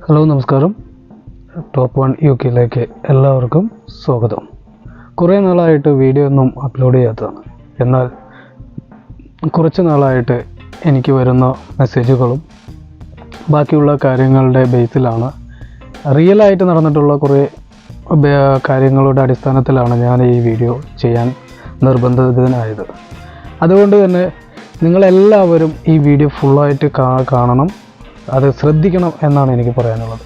Hello നമസ്കാരം. Top 1 യുകെയിലേക്ക് എല്ലാവർക്കും സ്വാഗതം. കുറേ നാളായിട്ട് വീഡിയോ ഒന്നും അപ്ലോഡ് ചെയ്യാത്തതാണ്. എന്നാൽ കുറച്ച് നാളായിട്ട് എനിക്ക് വരുന്ന മെസ്സേജുകളും ബാക്കിയുള്ള കാര്യങ്ങളുടെ ബേസിലാണ്, റിയലായിട്ട് നടന്നിട്ടുള്ള കുറേ കാര്യങ്ങളുടെ അടിസ്ഥാനത്തിലാണ് ഞാൻ ഈ വീഡിയോ ചെയ്യാൻ നിർബന്ധിതനായത്. അതുകൊണ്ട് തന്നെ നിങ്ങളെല്ലാവരും ഈ വീഡിയോ ഫുള്ളായിട്ട് കാണണം, അത് ശ്രദ്ധിക്കണം എന്നാണ് എനിക്ക് പറയാനുള്ളത്.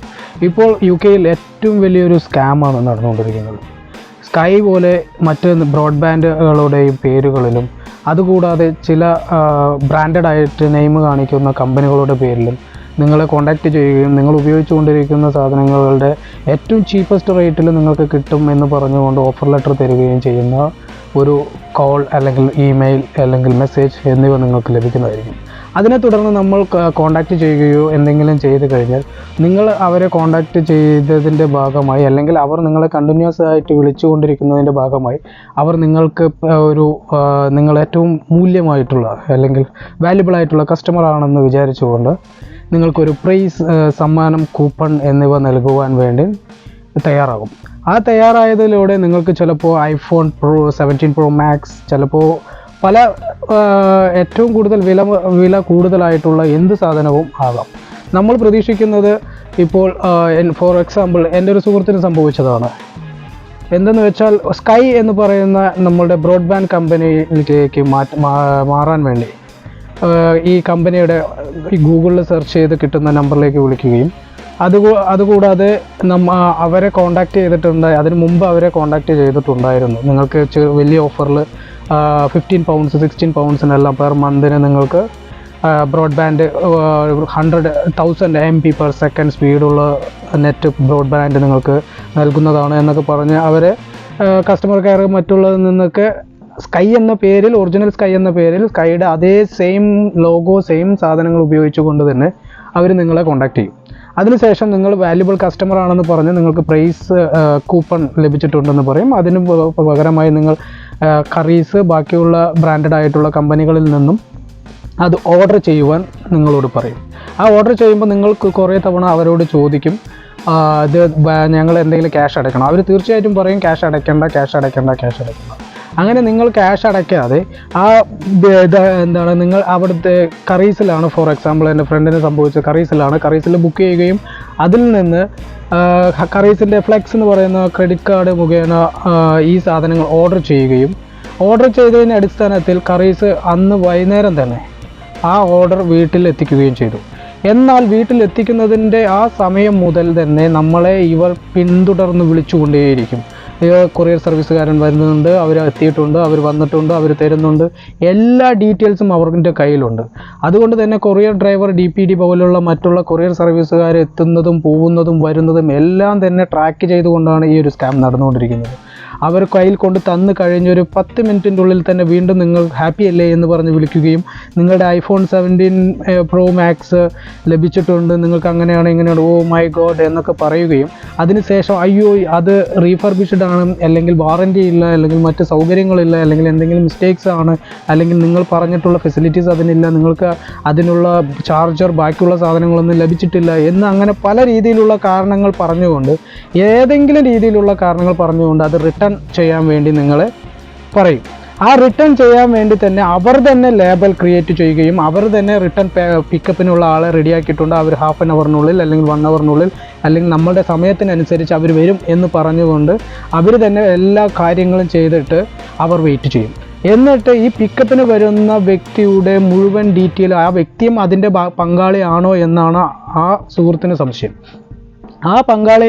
ഇപ്പോൾ യുകെയിൽ ഏറ്റവും വലിയൊരു സ്കാമാണ് നടന്നുകൊണ്ടിരിക്കുന്നത്. സ്കൈ പോലെ മറ്റ് ബ്രോഡ്ബാൻഡുകളുടെയും പേരുകളിലും അതുകൂടാതെ ചില ബ്രാൻഡഡ് ആയിട്ട് നെയിം കാണിക്കുന്ന കമ്പനികളുടെ പേരിലും നിങ്ങളെ കോൺടാക്റ്റ് ചെയ്യുകയും നിങ്ങൾ ഉപയോഗിച്ചുകൊണ്ടിരിക്കുന്ന സാധനങ്ങളുടെ ഏറ്റവും ചീപ്പസ്റ്റ് റേറ്റിൽ നിങ്ങൾക്ക് കിട്ടും എന്ന് പറഞ്ഞുകൊണ്ട് ഓഫർ ലെറ്റർ തരികയും ചെയ്യുന്ന ഒരു കോൾ അല്ലെങ്കിൽ ഇമെയിൽ അല്ലെങ്കിൽ മെസ്സേജ് എന്നിവ നിങ്ങൾക്ക് ലഭിക്കുന്നതായിരിക്കും. അതിനെ തുടർന്ന് നമ്മൾ കോൺടാക്റ്റ് ചെയ്യുകയോ എന്തെങ്കിലും ചെയ്ത് കഴിഞ്ഞാൽ നിങ്ങൾ അവരെ കോൺടാക്റ്റ് ചെയ്തതിൻ്റെ ഭാഗമായി അല്ലെങ്കിൽ അവർ നിങ്ങളെ കണ്ടിന്യൂസ് ആയിട്ട് വിളിച്ചുകൊണ്ടിരിക്കുന്നതിൻ്റെ ഭാഗമായി അവർ നിങ്ങൾക്ക് നിങ്ങൾ ഏറ്റവും മൂല്യമായിട്ടുള്ള അല്ലെങ്കിൽ വാല്യുബിൾ ആയിട്ടുള്ള കസ്റ്റമർ ആണെന്ന് വിചാരിച്ചുകൊണ്ട് നിങ്ങൾക്കൊരു പ്രൈസ്, സമ്മാനം, കൂപ്പൺ എന്നിവ നൽകുവാൻ വേണ്ടി തയ്യാറാകും. ആ തയ്യാറായതിലൂടെ നിങ്ങൾക്ക് ചിലപ്പോൾ iPhone Pro 17 Pro Max, ചിലപ്പോൾ പല ഏറ്റവും കൂടുതൽ വില കൂടുതലായിട്ടുള്ള എന്ത് സാധനവും ആകാം. നമ്മൾ പ്രതീക്ഷിക്കുന്നത് ഇപ്പോൾ ഫോർ എക്സാമ്പിൾ എൻ്റെ ഒരു സുഹൃത്തിന് സംഭവിച്ചതാണ്. എന്തെന്ന് വെച്ചാൽ സ്കൈ എന്ന് പറയുന്ന നമ്മളുടെ ബ്രോഡ്ബാൻഡ് കമ്പനിയിലേക്ക് മാറാൻ വേണ്ടി ഈ കമ്പനിയുടെ ഗൂഗിളിൽ സെർച്ച് ചെയ്ത് കിട്ടുന്ന നമ്പറിലേക്ക് വിളിക്കുകയും അതുകൂടാതെ അവരെ കോൺടാക്റ്റ് ചെയ്തിട്ടുണ്ട്. അതിന് മുമ്പ് അവരെ കോൺടാക്റ്റ് ചെയ്തിട്ടുണ്ടായിരുന്നു. നിങ്ങൾക്ക് വലിയ ഓഫറിൽ 15 pounds 16 poundsനെല്ലാം പെർ മന്തിന് നിങ്ങൾക്ക് ബ്രോഡ്ബാൻഡ് 100,000 MB/s സ്പീഡുള്ള നെറ്റ് ബ്രോഡ്ബാൻഡ് നിങ്ങൾക്ക് നൽകുന്നതാണ് എന്നൊക്കെ പറഞ്ഞ് അവരെ കസ്റ്റമർ കെയർ മറ്റുള്ളതിൽ നിന്നൊക്കെ സ്കൈ എന്ന പേരിൽ, ഒറിജിനൽ സ്കൈ എന്ന പേരിൽ സ്കൈയുടെ അതേ സെയിം ലോഗോ, സെയിം സാധനങ്ങൾ ഉപയോഗിച്ചുകൊണ്ട് തന്നെ അവർ നിങ്ങളെ കോൺടാക്റ്റ് ചെയ്യും. അതിനുശേഷം നിങ്ങൾ വാല്യുബിൾ കസ്റ്റമർ ആണെന്ന് പറഞ്ഞ് നിങ്ങൾക്ക് പ്രൈസ് കൂപ്പൺ ലഭിച്ചിട്ടുണ്ടെന്ന് പറയും. അതിന് പകരമായി നിങ്ങൾ കറീസ്, ബാക്കിയുള്ള ബ്രാൻഡഡ് ആയിട്ടുള്ള കമ്പനികളിൽ നിന്നും അത് ഓർഡർ ചെയ്യുവാൻ നിങ്ങളോട് പറയും. ആ ഓർഡർ ചെയ്യുമ്പോൾ നിങ്ങൾക്ക് കുറേ തവണ അവരോട് ചോദിക്കും, ഇത് ഞങ്ങൾ എന്തെങ്കിലും ക്യാഷ് അടയ്ക്കണം. അവർ തീർച്ചയായിട്ടും പറയും ക്യാഷ് അടയ്ക്കേണ്ട. അങ്ങനെ നിങ്ങൾ ക്യാഷ് അടയ്ക്കാതെ നിങ്ങൾ അവിടുത്തെ കറീസിലാണ്, ഫോർ എക്സാമ്പിൾ എൻ്റെ ഫ്രണ്ടിന് സംഭവിച്ച കറീസിൽ ബുക്ക് ചെയ്യുകയും അതിൽ നിന്ന് കറീസിൻ്റെ ഫ്ലെക്സ് എന്ന് പറയുന്ന ക്രെഡിറ്റ് കാർഡ് മുഖേന ഈ സാധനങ്ങൾ ഓർഡർ ചെയ്തതിൻ്റെ അടിസ്ഥാനത്തിൽ കറീസ് അന്ന് വൈകുന്നേരം തന്നെ ആ ഓർഡർ വീട്ടിലെത്തിക്കുകയും ചെയ്തു. എന്നാൽ വീട്ടിലെത്തിക്കുന്നതിൻ്റെ ആ സമയം മുതൽ തന്നെ നമ്മളെ ഇവർ പിന്തുടർന്ന് വിളിച്ചുകൊണ്ടേയിരിക്കും. കൊറിയർ സർവീസുകാരൻ വരുന്നുണ്ട്, അവർ എത്തിയിട്ടുണ്ട്, അവർ വന്നിട്ടുണ്ട്, അവർ തരുന്നുണ്ട്, എല്ലാ ഡീറ്റെയിൽസും അവരുടെ കയ്യിലുണ്ട്. അതുകൊണ്ട് തന്നെ കൊറിയർ ഡ്രൈവർ, DPD പോലുള്ള മറ്റുള്ള കൊറിയർ സർവീസുകാർ എത്തുന്നതും പോകുന്നതും വരുന്നതും എല്ലാം തന്നെ ട്രാക്ക് ചെയ്തുകൊണ്ടാണ് ഈ ഒരു സ്കാം നടന്നുകൊണ്ടിരിക്കുന്നത്. അവർ കയ്യിൽ കൊണ്ട് തന്നു കഴിഞ്ഞൊരു 10 മിനിറ്റിൻ്റെ ഉള്ളിൽ തന്നെ വീണ്ടും നിങ്ങൾ ഹാപ്പി അല്ലേ എന്ന് പറഞ്ഞ് വിളിക്കുകയും നിങ്ങളുടെ iPhone 17 Pro Max ലഭിച്ചിട്ടുണ്ട്, നിങ്ങൾക്ക് അങ്ങനെയാണ് ഇങ്ങനെയാണ്, ഓ മൈ ഗോഡ് എന്നൊക്കെ പറയുകയും അതിനുശേഷം അയ്യോ അത് റീഫർബിഷ്ഡ് ആണ്, അല്ലെങ്കിൽ വാറൻറ്റി ഇല്ല, അല്ലെങ്കിൽ മറ്റ് സൗകര്യങ്ങളില്ല, അല്ലെങ്കിൽ എന്തെങ്കിലും മിസ്റ്റേക്സ് ആണ്, അല്ലെങ്കിൽ നിങ്ങൾ പറഞ്ഞിട്ടുള്ള ഫെസിലിറ്റീസ് അതിനില്ല, നിങ്ങൾക്ക് അതിനുള്ള ചാർജർ ബാക്കിയുള്ള സാധനങ്ങളൊന്നും ലഭിച്ചിട്ടില്ല എന്ന് അങ്ങനെ പല രീതിയിലുള്ള കാരണങ്ങൾ പറഞ്ഞുകൊണ്ട് അത് റിട്ടേൺ ചെയ്യാൻ വേണ്ടി നിങ്ങളെ പറയും. ആ റിട്ടേൺ ചെയ്യാൻ വേണ്ടി തന്നെ അവർ തന്നെ ലേബൽ ക്രിയേറ്റ് ചെയ്യുകയും അവർ തന്നെ റിട്ടേൺ പിക്കപ്പിനുള്ള ആളെ റെഡിയാക്കിയിട്ടുണ്ട്. അവർ ഹാഫ് ആൻ അവറിനുള്ളിൽ അല്ലെങ്കിൽ 1 അവറിനുള്ളിൽ അല്ലെങ്കിൽ നമ്മളുടെ സമയത്തിനനുസരിച്ച് അവർ വരും എന്ന് പറഞ്ഞുകൊണ്ട് അവർ തന്നെ എല്ലാ കാര്യങ്ങളും ചെയ്തിട്ട് അവർ വെയിറ്റ് ചെയ്യും. എന്നിട്ട് ഈ പിക്കപ്പിന് വരുന്ന വ്യക്തിയുടെ മുഴുവൻ ഡീറ്റെയിൽ, ആ വ്യക്തിയും അതിൻ്റെ പങ്കാളിയാണോ എന്നാണ് ആ സുഹൃത്തിന് സംശയം. ആ പങ്കാളി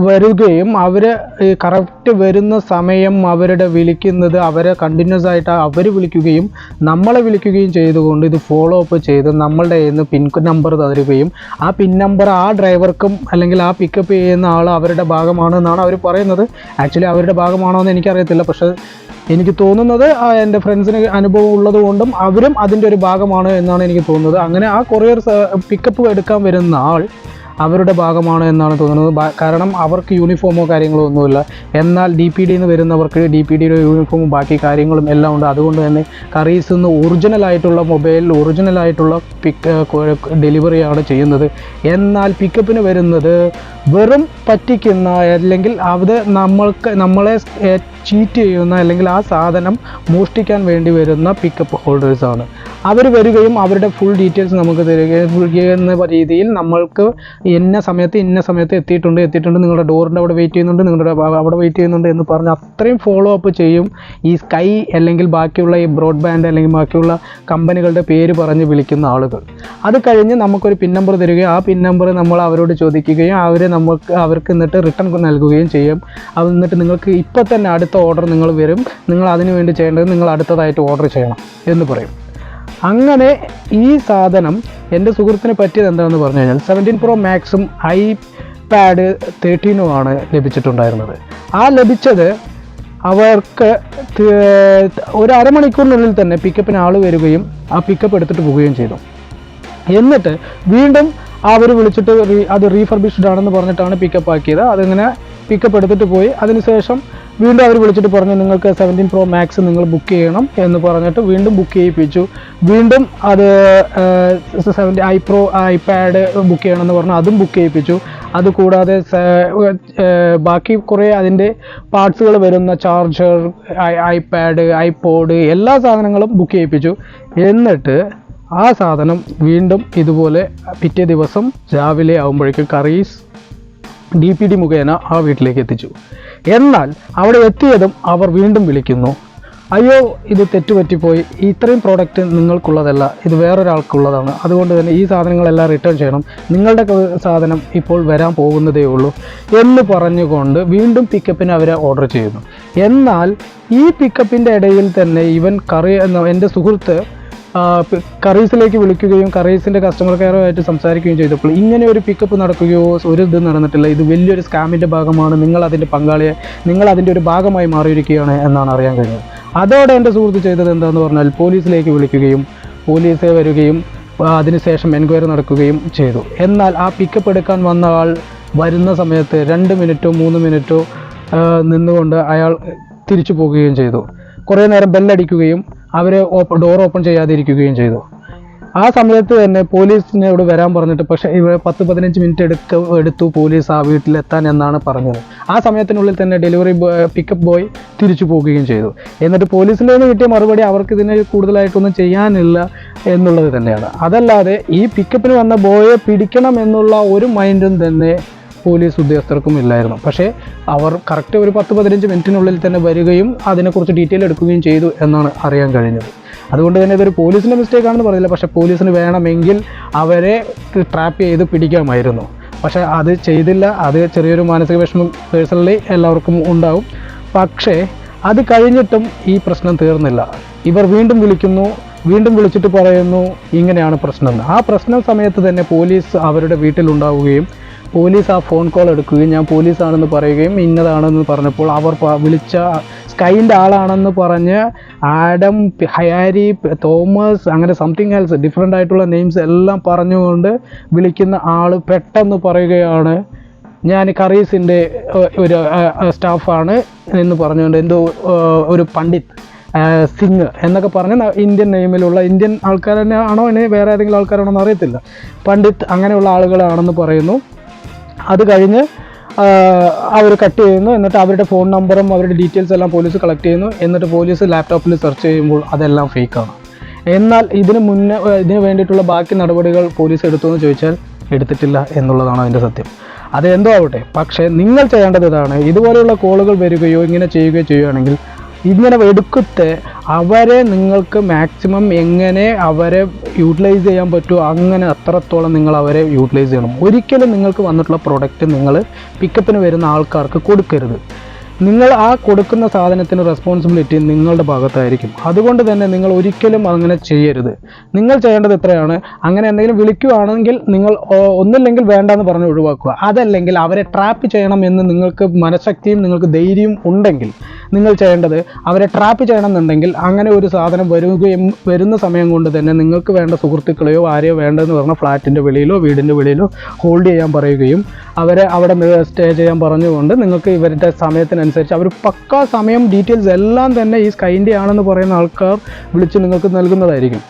വരികയും അവർ കറക്റ്റ് വരുന്ന സമയം അവരുടെ വിളിക്കുന്നത്, അവരെ കണ്ടിന്യൂസ് ആയിട്ട് അവർ വിളിക്കുകയും നമ്മളെ വിളിക്കുകയും ചെയ്തുകൊണ്ട് ഇത് ഫോളോ അപ്പ് ചെയ്ത് നമ്മളുടെ കയ്യിൽ നിന്ന് പിൻ നമ്പർ തരുകയും ആ പിൻ നമ്പർ ആ ഡ്രൈവർക്കും അല്ലെങ്കിൽ ആ പിക്കപ്പ് ചെയ്യുന്ന ആൾ അവരുടെ ഭാഗമാണ് എന്നാണ് അവർ പറയുന്നത്. ആക്ച്വലി അവരുടെ ഭാഗമാണോ എന്ന് എനിക്കറിയത്തില്ല, പക്ഷേ എനിക്ക് തോന്നുന്നത് എൻ്റെ ഫ്രണ്ട്സിന് അനുഭവം ഉള്ളതുകൊണ്ടും അവരും അതിൻ്റെ ഒരു ഭാഗമാണ് എന്നാണ് എനിക്ക് തോന്നുന്നത്. അങ്ങനെ ആ കൊറിയർ പിക്കപ്പ് എടുക്കാൻ വരുന്ന ആൾ അവരുടെ ഭാഗമാണ് എന്നാണ് തോന്നുന്നത്. കാരണം അവർക്ക് യൂണിഫോമോ കാര്യങ്ങളോ ഒന്നുമില്ല. എന്നാൽ DPD നിന്ന് വരുന്നവർക്ക് DPDയുടെ യൂണിഫോമും ബാക്കി കാര്യങ്ങളും എല്ലാം ഉണ്ട്. അതുകൊണ്ട് തന്നെ കറീസിൽ നിന്ന് ഒറിജിനലായിട്ടുള്ള മൊബൈൽ ഒറിജിനലായിട്ടുള്ള ഡെലിവറിയാണ് ചെയ്യുന്നത്. എന്നാൽ പിക്കപ്പിന് വരുന്നത് വെറും പറ്റിക്കുന്ന, അല്ലെങ്കിൽ അത് നമ്മളെ ചീറ്റ് ചെയ്യുന്ന, അല്ലെങ്കിൽ ആ സാധനം മോഷ്ടിക്കാൻ വേണ്ടി വരുന്ന പിക്കപ്പ് ഹോൾഡേഴ്സാണ്. അവർ വരികയും അവരുടെ ഫുൾ ഡീറ്റെയിൽസ് നമുക്ക് തരികയെന്ന രീതിയിൽ നമ്മൾക്ക് ഇന്ന സമയത്ത് എത്തിയിട്ടുണ്ട്, നിങ്ങളുടെ ഡോറിൻ്റെ അവിടെ വെയിറ്റ് ചെയ്യുന്നുണ്ട്, നിങ്ങളുടെ അവിടെ വെയിറ്റ് ചെയ്യുന്നുണ്ട് എന്ന് പറഞ്ഞ് അത്രയും ഫോളോ അപ്പ് ചെയ്യും ഈ സ്കൈ അല്ലെങ്കിൽ ബാക്കിയുള്ള ഈ ബ്രോഡ്ബാൻഡ് അല്ലെങ്കിൽ ബാക്കിയുള്ള കമ്പനികളുടെ പേര് പറഞ്ഞ് വിളിക്കുന്ന ആളുകൾ. അത് കഴിഞ്ഞ് നമുക്കൊരു പിൻ നമ്പർ തരികയും ആ പിൻ നമ്പർ നമ്മൾ അവരോട് ചോദിക്കുകയും അവർക്ക് എന്നിട്ട് റിട്ടേൺ നൽകുകയും ചെയ്യും. എന്നിട്ട് നിങ്ങൾക്ക് ഇപ്പോൾ തന്നെ അടുത്ത ഓർഡർ നിങ്ങൾ വരും, നിങ്ങൾ അതിനു വേണ്ടി ചെയ്യേണ്ടത് നിങ്ങൾ അടുത്തതായിട്ട് ഓർഡർ ചെയ്യണം എന്ന് പറയും. അങ്ങനെ ഈ സാധനം എൻ്റെ സുഹൃത്തിന് പറ്റിയത് എന്താണെന്ന് പറഞ്ഞു കഴിഞ്ഞാൽ 17 Pro Maxും iPad 13 ലഭിച്ചിട്ടുണ്ടായിരുന്നത്. ആ ലഭിച്ചത് അവർക്ക് ഒരു അരമണിക്കൂറിനുള്ളിൽ തന്നെ പിക്കപ്പിന് ആൾ വരികയും ആ പിക്കപ്പ് എടുത്തിട്ട് പോവുകയും ചെയ്തു. എന്നിട്ട് വീണ്ടും അവർ വിളിച്ചിട്ട് അത് റീഫർബിഷ്ഡ് ആണെന്ന് പറഞ്ഞിട്ടാണ് പിക്കപ്പ് ആക്കിയത്. അതിങ്ങനെ പിക്കപ്പ് എടുത്തിട്ട് പോയി. അതിനുശേഷം വീണ്ടും അവർ വിളിച്ചിട്ട് പറഞ്ഞു നിങ്ങൾക്ക് 17 Pro Max നിങ്ങൾ ബുക്ക് ചെയ്യണം എന്ന് പറഞ്ഞിട്ട് വീണ്ടും ബുക്ക് ചെയ്യിപ്പിച്ചു. വീണ്ടും അത് iPad ബുക്ക് ചെയ്യണമെന്ന് പറഞ്ഞു, അതും ബുക്ക് ചെയ്യിപ്പിച്ചു. അതുകൂടാതെ ബാക്കി കുറേ അതിൻ്റെ പാർട്സുകൾ വരുന്ന ചാർജർ, iPad, iPod എല്ലാ സാധനങ്ങളും ബുക്ക് ചെയ്യിപ്പിച്ചു. എന്നിട്ട് ആ സാധനം വീണ്ടും ഇതുപോലെ പിറ്റേ ദിവസം രാവിലെ ആകുമ്പോഴേക്കും കറീസ് DPD മുഖേന ആ വീട്ടിലേക്ക് എത്തിച്ചു. എന്നാൽ അവിടെ എത്തിയതും അവർ വീണ്ടും വിളിക്കുന്നു, അയ്യോ ഇത് തെറ്റുപറ്റിപ്പോയി, ഇത്രയും പ്രോഡക്റ്റ് നിങ്ങൾക്കുള്ളതല്ല, ഇത് വേറൊരാൾക്കുള്ളതാണ്, അതുകൊണ്ട് തന്നെ ഈ സാധനങ്ങളെല്ലാം റിട്ടേൺ ചെയ്യണം, നിങ്ങളുടെ സാധനം ഇപ്പോൾ വരാൻ പോകുന്നതേ ഉള്ളൂ എന്ന് പറഞ്ഞുകൊണ്ട് വീണ്ടും പിക്കപ്പിന് അവരെ ഓർഡർ ചെയ്യുന്നു. എന്നാൽ ഈ പിക്കപ്പിൻ്റെ ഇടയിൽ തന്നെ എൻ്റെ സുഹൃത്ത് കറീസിലേക്ക് വിളിക്കുകയും കറീസിൻ്റെ കസ്റ്റമർ കെയറുമായിട്ട് സംസാരിക്കുകയും ചെയ്തപ്പോൾ ഇങ്ങനെ ഒരു പിക്കപ്പ് നടക്കുകയോ ഒരു ഇത് നടന്നിട്ടില്ല, ഇത് വലിയൊരു സ്കാമിൻ്റെ ഭാഗമാണ്, നിങ്ങൾ അതിൻ്റെ ഒരു ഭാഗമായി മാറിയിരിക്കുകയാണ് എന്നാണ് അറിയാൻ കഴിഞ്ഞത്. അതോടെ എൻ്റെ സുഹൃത്ത് ചെയ്തത് എന്താണെന്ന് പറഞ്ഞാൽ പോലീസിലേക്ക് വിളിക്കുകയും പോലീസ് വരികയും അതിനുശേഷം എൻക്വയറി നടക്കുകയും ചെയ്തു. എന്നാൽ ആ പിക്കപ്പ് എടുക്കാൻ വന്ന ആൾ വരുന്ന സമയത്ത് 2 മിനിറ്റോ 3 മിനിറ്റോ നിന്നുകൊണ്ട് അയാൾ തിരിച്ചു പോവുകയും ചെയ്തു. കുറേ നേരം ബെല്ലടിക്കുകയും അവരെ ഡോർ ഓപ്പൺ ചെയ്യാതിരിക്കുകയും ചെയ്തു. ആ സമയത്ത് തന്നെ പോലീസിനോട് വരാൻ പറഞ്ഞിട്ട്, പക്ഷേ ഇവിടെ 10-15 മിനിറ്റ് എടുത്തു പോലീസ് ആ വീട്ടിലെത്താൻ എന്നാണ് പറഞ്ഞത്. ആ സമയത്തിനുള്ളിൽ തന്നെ പിക്കപ്പ് ബോയ് തിരിച്ചു പോവുകയും ചെയ്തു. എന്നിട്ട് പോലീസിൻ്റെ നിന്ന് കിട്ടിയ മറുപടി അവർക്ക് ഇതിന് കൂടുതലായിട്ടൊന്നും ചെയ്യാനില്ല എന്നുള്ളത് തന്നെയാണ്. അതല്ലാതെ ഈ പിക്കപ്പിന് വന്ന ബോയെ പിടിക്കണം എന്നുള്ള ഒരു മൈൻഡും തന്നെ പോലീസ് ഉദ്യോഗസ്ഥർക്കും ഇല്ലായിരുന്നു. പക്ഷേ അവർ കറക്റ്റ് ഒരു 10-15 മിനിറ്റിനുള്ളിൽ തന്നെ വരികയും അതിനെക്കുറിച്ച് ഡീറ്റെയിൽ എടുക്കുകയും ചെയ്തു എന്നാണ് അറിയാൻ കഴിഞ്ഞത്. അതുകൊണ്ട് തന്നെ ഇതൊരു പോലീസിൻ്റെ മിസ്റ്റേക്കാണെന്ന് പറഞ്ഞില്ല, പക്ഷേ പോലീസിന് വേണമെങ്കിൽ അവരെ ട്രാപ്പ് ചെയ്ത് പിടിക്കാമായിരുന്നു. പക്ഷേ അത് ചെയ്തില്ല. അത് ചെറിയൊരു മാനസിക വിഷമം പേഴ്സണലി എല്ലാവർക്കും ഉണ്ടാവും. പക്ഷേ അത് കഴിഞ്ഞിട്ടും ഈ പ്രശ്നം തീർന്നില്ല. ഇവർ വീണ്ടും വിളിച്ചിട്ട് പറയുന്നു ഇങ്ങനെയാണ് പ്രശ്നം. ആ പ്രശ്നം സമയത്ത് തന്നെ പോലീസ് അവരുടെ വീട്ടിലുണ്ടാവുകയും പോലീസ് ആ ഫോൺ കോൾ എടുക്കുകയും ഞാൻ പോലീസാണെന്ന് പറയുകയും ഇന്നതാണെന്ന് പറഞ്ഞപ്പോൾ അവർ വിളിച്ച സ്കൈൻ്റെ ആളാണെന്ന് പറഞ്ഞ് ആഡം, ഹയാരി, തോമസ് അങ്ങനെ സംതിങ് എൽസ് ഡിഫറെൻ്റ് ആയിട്ടുള്ള നെയിംസ് എല്ലാം പറഞ്ഞുകൊണ്ട് വിളിക്കുന്ന ആൾ പെട്ടെന്ന് പറയുകയാണ് ഞാൻ കറീസിൻ്റെ ഒരു സ്റ്റാഫാണ് എന്ന് പറഞ്ഞുകൊണ്ട് എന്തോ ഒരു പണ്ഡിറ്റ് സിംഗ് എന്നൊക്കെ പറഞ്ഞ് ഇന്ത്യൻ നെയിമിലുള്ള ഇന്ത്യൻ ആൾക്കാർ തന്നെ ആണോ ഇനി വേറെ ഏതെങ്കിലും ആൾക്കാരാണോ എന്ന് അറിയത്തില്ല, പണ്ഡിറ്റ് അങ്ങനെയുള്ള ആളുകളാണെന്ന് പറയുന്നു. അത് കഴിഞ്ഞ് അവർ കട്ട് ചെയ്യുന്നു. എന്നിട്ട് അവരുടെ ഫോൺ നമ്പറും അവരുടെ ഡീറ്റെയിൽസ് എല്ലാം പോലീസ് കളക്ട് ചെയ്യുന്നു. എന്നിട്ട് പോലീസ് ലാപ്ടോപ്പിൽ സെർച്ച് ചെയ്യുമ്പോൾ അതെല്ലാം ഫേക്കാണ്. എന്നാൽ ഇതിന് വേണ്ടിയിട്ടുള്ള ബാക്കി നടപടികൾ പോലീസ് എടുത്തു എന്ന് ചോദിച്ചാൽ എടുത്തിട്ടില്ല എന്നുള്ളതാണ് അതിൻ്റെ സത്യം. അതെന്തോ ആവട്ടെ, പക്ഷേ നിങ്ങൾ ചെയ്യേണ്ടത് ഇതാണ്. ഇതുപോലെയുള്ള കോളുകൾ വരികയോ ഇങ്ങനെ ചെയ്യുകയോ ചെയ്യുകയാണെങ്കിൽ ഇങ്ങനെ എടുക്കത്തെ അവരെ നിങ്ങൾക്ക് മാക്സിമം എങ്ങനെ അവരെ യൂട്ടിലൈസ് ചെയ്യാൻ പറ്റുമോ അങ്ങനെ അത്രത്തോളം നിങ്ങൾ അവരെ യൂട്ടിലൈസ് ചെയ്യണം. ഒരിക്കലും നിങ്ങൾക്ക് വന്നിട്ടുള്ള പ്രോഡക്റ്റ് നിങ്ങൾ പിക്കപ്പിന് വരുന്ന ആൾക്കാർക്ക് കൊടുക്കരുത്. നിങ്ങൾ ആ കൊടുക്കുന്ന സാധനത്തിന് റെസ്പോൺസിബിലിറ്റി നിങ്ങളുടെ ഭാഗത്തായിരിക്കും. അതുകൊണ്ട് തന്നെ നിങ്ങൾ ഒരിക്കലും അങ്ങനെ ചെയ്യരുത്. നിങ്ങൾ ചെയ്യേണ്ടത് എത്രയാണ്, അങ്ങനെ എന്തെങ്കിലും വിളിക്കുകയാണെങ്കിൽ നിങ്ങൾ ഒന്നില്ലെങ്കിൽ വേണ്ടെന്ന് പറഞ്ഞ് ഒഴിവാക്കുക. അതല്ലെങ്കിൽ അവരെ ട്രാപ്പ് ചെയ്യണം എന്ന് നിങ്ങൾക്ക് മനഃശക്തിയും നിങ്ങൾക്ക് ധൈര്യവും ഉണ്ടെങ്കിൽ നിങ്ങൾ ചെയ്യേണ്ടത് അവരെ ട്രാപ്പ് ചെയ്യണമെന്നുണ്ടെങ്കിൽ അങ്ങനെ ഒരു സാധനം വരുന്ന സമയം കൊണ്ട് തന്നെ നിങ്ങൾക്ക് വേണ്ട സുഹൃത്തുക്കളെയോ ആരെയോ വേണ്ടതെന്ന് പറഞ്ഞാൽ ഫ്ലാറ്റിൻ്റെ വെളിയിലോ വീടിൻ്റെ വെളിയിലോ ഹോൾഡ് ചെയ്യാൻ പറയുകയും അവരെ അവിടെ സ്റ്റേ ചെയ്യാൻ പറഞ്ഞുകൊണ്ട് നിങ്ങൾക്ക് ഇവരുടെ സമയത്തിനനുസരിച്ച് അവർ പക്കാ സമയം ഡീറ്റെയിൽസ് എല്ലാം തന്നെ ഈ സ്കൈൻ്റെ ആണെന്ന് പറയുന്ന ആൾക്കാർ വിളിച്ച് നിങ്ങൾക്ക് നൽകുന്നതായിരിക്കും.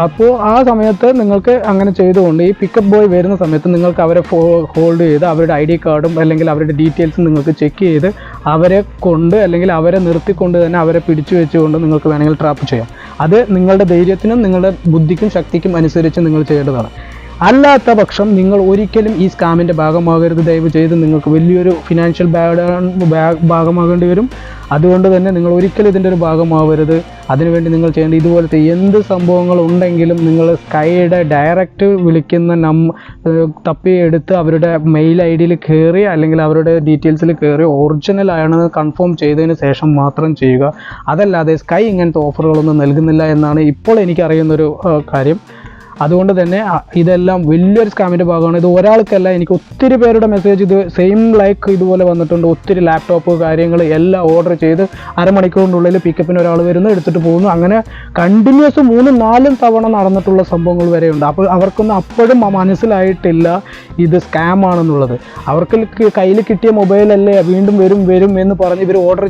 അപ്പോൾ ആ സമയത്ത് നിങ്ങൾക്ക് അങ്ങനെ ചെയ്തുകൊണ്ട് ഈ പിക്കപ്പ് ബോയ് വരുന്ന സമയത്ത് നിങ്ങൾക്ക് അവരെ ഹോൾഡ് ചെയ്ത് അവരുടെ ID കാർഡും അല്ലെങ്കിൽ അവരുടെ ഡീറ്റെയിൽസും നിങ്ങൾക്ക് ചെക്ക് ചെയ്ത് അവരെ കൊണ്ട് അല്ലെങ്കിൽ അവരെ നിർത്തിക്കൊണ്ട് തന്നെ അവരെ പിടിച്ചു വെച്ചുകൊണ്ട് നിങ്ങൾക്ക് വേണമെങ്കിൽ ട്രാപ്പ് ചെയ്യാം. അത് നിങ്ങളുടെ ധൈര്യത്തിനും നിങ്ങളുടെ ബുദ്ധിക്കും ശക്തിക്കും അനുസരിച്ച് നിങ്ങൾ ചെയ്യേണ്ടതാണ്. അല്ലാത്ത പക്ഷം നിങ്ങൾ ഒരിക്കലും ഈ സ്കാമിൻ്റെ ഭാഗമാകരുത്. ദയവ് ചെയ്ത് നിങ്ങൾക്ക് വലിയൊരു ഫിനാൻഷ്യൽ ഭാഗമാകേണ്ടി വരും. അതുകൊണ്ട് തന്നെ നിങ്ങൾ ഒരിക്കലും ഇതിൻ്റെ ഒരു ഭാഗമാവരുത്. അതിനുവേണ്ടി നിങ്ങൾ ചെയ്യേണ്ട ഇതുപോലത്തെ എന്ത് സംഭവങ്ങൾ ഉണ്ടെങ്കിലും നിങ്ങൾ സ്കൈയുടെ ഡയറക്റ്റ് വിളിക്കുന്ന തപ്പിയെടുത്ത് അവരുടെ മെയിൽ ID കയറി അല്ലെങ്കിൽ അവരുടെ ഡീറ്റെയിൽസിൽ കയറി ഒറിജിനൽ ആണെന്ന് കൺഫേം ചെയ്തതിന് ശേഷം മാത്രം ചെയ്യുക. അതല്ലാതെ സ്കൈ ഇങ്ങനത്തെ ഓഫറുകളൊന്നും നൽകുന്നില്ല എന്നാണ് ഇപ്പോൾ എനിക്കറിയുന്നൊരു കാര്യം. അതുകൊണ്ട് തന്നെ ഇതെല്ലാം വലിയൊരു സ്കാമിൻ്റെ ഭാഗമാണ്. ഇത് ഒരാൾക്കല്ല, എനിക്ക് ഒത്തിരി പേരുടെ മെസ്സേജ് ഇത് സെയിം ലൈക്ക് ഇതുപോലെ വന്നിട്ടുണ്ട്. ഒത്തിരി ലാപ്ടോപ്പ് കാര്യങ്ങൾ എല്ലാം ഓർഡർ ചെയ്ത് അരമണിക്കൂറിനുള്ളിൽ പിക്കപ്പിന് ഒരാൾ വരുന്നു, എടുത്തിട്ട് പോകുന്നു. അങ്ങനെ കണ്ടിന്യൂസ് 3-4 തവണ നടന്നിട്ടുള്ള സംഭവങ്ങൾ വരെയുണ്ട്. അപ്പോൾ അവർക്കൊന്നും അപ്പോഴും മനസ്സിലായിട്ടില്ല ഇത് സ്കാം ആണെന്നുള്ളത്. അവർക്ക് കയ്യിൽ കിട്ടിയ മൊബൈലല്ലേ വീണ്ടും വരും എന്ന് പറഞ്ഞ് ഇവർ ഓർഡർ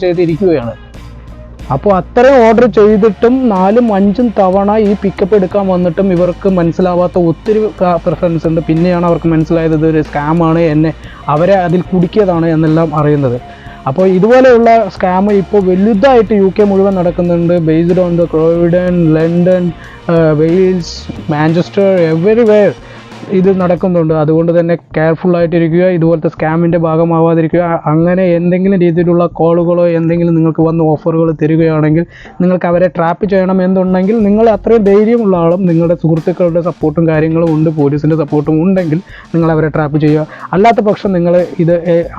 ചെയ്ത് ഇരിക്കുകയാണ്. അപ്പോൾ അത്രയും ഓർഡർ ചെയ്തിട്ടും 4-5 തവണ ഈ പിക്കപ്പ് എടുക്കാൻ വന്നിട്ടും ഇവർക്ക് മനസ്സിലാവാത്ത ഒത്തിരി പ്രിഫറൻസ് ഉണ്ട്. പിന്നെയാണ് അവർക്ക് മനസ്സിലായത് ഇതൊരു സ്കാമാണ്, അവരെ അതിൽ കുടുക്കിയതാണ് എന്നെല്ലാം അറിയുന്നത്. അപ്പോൾ ഇതുപോലെയുള്ള സ്കാം ഇപ്പോൾ വലുതായിട്ട് UK മുഴുവൻ നടക്കുന്നുണ്ട്. Based on the Croydon, London, Wales, Manchester, everywhere ഇത് നടക്കുന്നുണ്ട്. അതുകൊണ്ട് തന്നെ കെയർഫുള്ളായിട്ടിരിക്കുക, ഇതുപോലത്തെ സ്കാമിൻ്റെ ഭാഗമാവാതിരിക്കുക. അങ്ങനെ എന്തെങ്കിലും രീതിയിലുള്ള കോളുകളോ എന്തെങ്കിലും നിങ്ങൾക്ക് വന്ന് ഓഫറുകൾ തരികയാണെങ്കിൽ നിങ്ങൾക്ക് അവരെ ട്രാപ്പ് ചെയ്യണം എന്നുണ്ടെങ്കിൽ നിങ്ങൾ അത്രയും ധൈര്യമുള്ള ആളും നിങ്ങളുടെ സുഹൃത്തുക്കളുടെ സപ്പോർട്ടും കാര്യങ്ങളും ഉണ്ട്, പോലീസിൻ്റെ സപ്പോർട്ടും ഉണ്ടെങ്കിൽ നിങ്ങൾ അവരെ ട്രാപ്പ് ചെയ്യുക. അല്ലാത്ത പക്ഷം നിങ്ങൾ ഇത്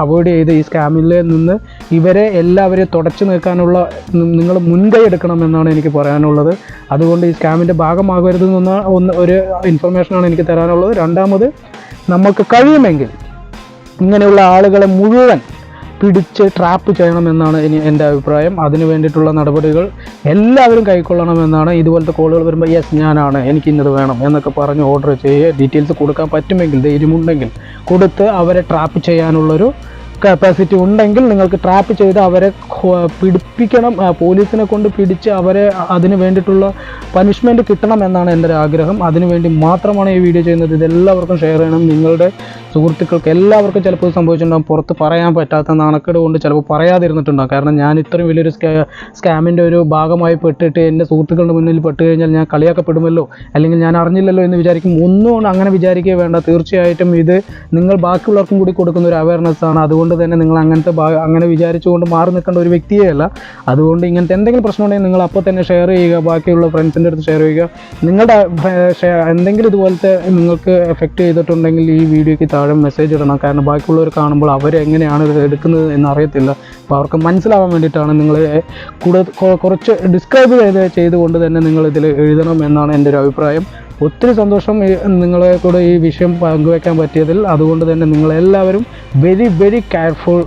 അവോയ്ഡ് ചെയ്ത് ഈ സ്കാമിൽ നിന്ന് ഇവരെ എല്ലാവരെയും തുടച്ചു നീക്കാനുള്ള നിങ്ങൾ മുൻകൈ എടുക്കണമെന്നാണ് എനിക്ക് പറയാനുള്ളത്. അതുകൊണ്ട് ഈ സ്കാമിൻ്റെ ഭാഗമാകരുതെന്ന ഒരു ഇൻഫർമേഷനാണ് എനിക്ക് തരാനുള്ളത്. രണ്ടാമത്, നമുക്ക് കഴിയുമെങ്കിൽ ഇങ്ങനെയുള്ള ആളുകളെ മുഴുവൻ പിടിച്ച് ട്രാപ്പ് ചെയ്യണമെന്നാണ് എൻ്റെ അഭിപ്രായം. അതിന് വേണ്ടിയിട്ടുള്ള നടപടികൾ എല്ലാവരും കൈക്കൊള്ളണമെന്നാണ്. ഇതുപോലത്തെ കോളുകൾ വരുമ്പോൾ യെസ് ഞാനാണ്, എനിക്ക് ഇന്നത് വേണം എന്നൊക്കെ പറഞ്ഞ് ഓർഡർ ചെയ്യുക. ഡീറ്റെയിൽസ് കൊടുക്കാൻ പറ്റുമെങ്കിൽ, ധൈര്യമുണ്ടെങ്കിൽ കൊടുത്ത് അവരെ ട്രാപ്പ് ചെയ്യാനുള്ളൊരു കപ്പാസിറ്റി ഉണ്ടെങ്കിൽ നിങ്ങൾക്ക് ട്രാപ്പ് ചെയ്ത് അവരെ പിടിപ്പിക്കണം. പോലീസിനെ കൊണ്ട് പിടിച്ച് അവരെ അതിന് വേണ്ടിയിട്ടുള്ള പനിഷ്മെൻറ്റ് കിട്ടണം എന്നാണ് എൻ്റെ ഒരു ആഗ്രഹം. അതിനുവേണ്ടി മാത്രമാണ് ഈ വീഡിയോ ചെയ്യുന്നത്. ഇതെല്ലാവർക്കും ഷെയർ ചെയ്യണം. നിങ്ങളുടെ സുഹൃത്തുക്കൾക്ക് എല്ലാവർക്കും ചിലപ്പോൾ സംഭവിച്ചിട്ടുണ്ടാകും, പുറത്ത് പറയാൻ പറ്റാത്ത നാണക്കേട് കൊണ്ട് ചിലപ്പോൾ പറയാതിരുന്നിട്ടുണ്ടാകും. കാരണം ഞാൻ ഇത്രയും വലിയൊരു സ്കാമിൻ്റെ ഒരു ഭാഗമായി പെട്ടിട്ട് എൻ്റെ സുഹൃത്തുക്കളുടെ മുന്നിൽ പെട്ട് കഴിഞ്ഞാൽ ഞാൻ കളിയാക്കപ്പെടുമല്ലോ, അല്ലെങ്കിൽ ഞാൻ അറിഞ്ഞില്ലല്ലോ എന്ന് വിചാരിക്കും. ഒന്നും അങ്ങനെ വിചാരിക്കുക വേണ്ട. തീർച്ചയായിട്ടും ഇത് നിങ്ങൾ ബാക്കിയുള്ളവർക്കും കൂടി കൊടുക്കുന്ന ഒരു അവയർനെസ് ആണ്. അതുകൊണ്ട് തന്നെ നിങ്ങൾ അങ്ങനെ വിചാരിച്ചുകൊണ്ട് മാറി നിൽക്കേണ്ട ഒരു വ്യക്തിയേ അല്ല. അതുകൊണ്ട് ഇങ്ങനത്തെ എന്തെങ്കിലും പ്രശ്നം ഉണ്ടെങ്കിൽ നിങ്ങൾ അപ്പോൾ തന്നെ ഷെയർ ചെയ്യുക, ബാക്കിയുള്ള ഫ്രണ്ട്സിൻ്റെ അടുത്ത് ഷെയർ ചെയ്യുക. നിങ്ങളുടെ എന്തെങ്കിലും ഇതുപോലത്തെ നിങ്ങൾക്ക് എഫക്റ്റ് ചെയ്തിട്ടുണ്ടെങ്കിൽ ഈ വീഡിയോയ്ക്ക് താഴെ മെസ്സേജ് ഇടണം. കാരണം ബാക്കിയുള്ളവർ കാണുമ്പോൾ അവരെങ്ങനെയാണ് ഇത് എടുക്കുന്നത് എന്നറിയത്തില്ല. അപ്പോൾ അവർക്ക് മനസ്സിലാവാൻ വേണ്ടിയിട്ടാണ് നിങ്ങൾ കുറച്ച് ഡിസ്ക്രൈബ് ചെയ്തുകൊണ്ട് തന്നെ നിങ്ങളിതിൽ എഴുതണം എന്നാണ് എൻ്റെ ഒരു അഭിപ്രായം. ഒത്തിരി സന്തോഷം നിങ്ങളെ കൂടെ ഈ വിഷയം പങ്കുവയ്ക്കാൻ പറ്റിയതിൽ. അതുകൊണ്ട് തന്നെ നിങ്ങളെല്ലാവരും വെരി കെയർഫുൾ.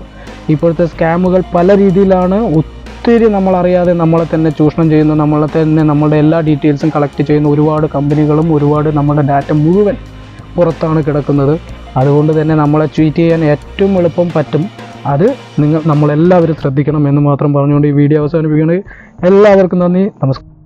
ഇപ്പോഴത്തെ സ്കാമുകൾ പല രീതിയിലാണ്. ഒത്തിരി നമ്മളറിയാതെ നമ്മളെ തന്നെ ചൂഷണം ചെയ്യുന്നു, നമ്മളുടെ എല്ലാ ഡീറ്റെയിൽസും കളക്ട് ചെയ്യുന്ന ഒരുപാട് കമ്പനികളും ഒരുപാട് നമ്മുടെ ഡാറ്റ മുഴുവൻ പുറത്താണ് കിടക്കുന്നത്. അതുകൊണ്ട് തന്നെ നമ്മളെ ചീറ്റ് ചെയ്യാൻ ഏറ്റവും എളുപ്പം പറ്റും. അത് നമ്മളെല്ലാവരും ശ്രദ്ധിക്കണം എന്ന് മാത്രം പറഞ്ഞുകൊണ്ട് ഈ വീഡിയോ അവസാനിപ്പിക്കുന്നത്. എല്ലാവർക്കും നന്ദി, നമസ്കാരം.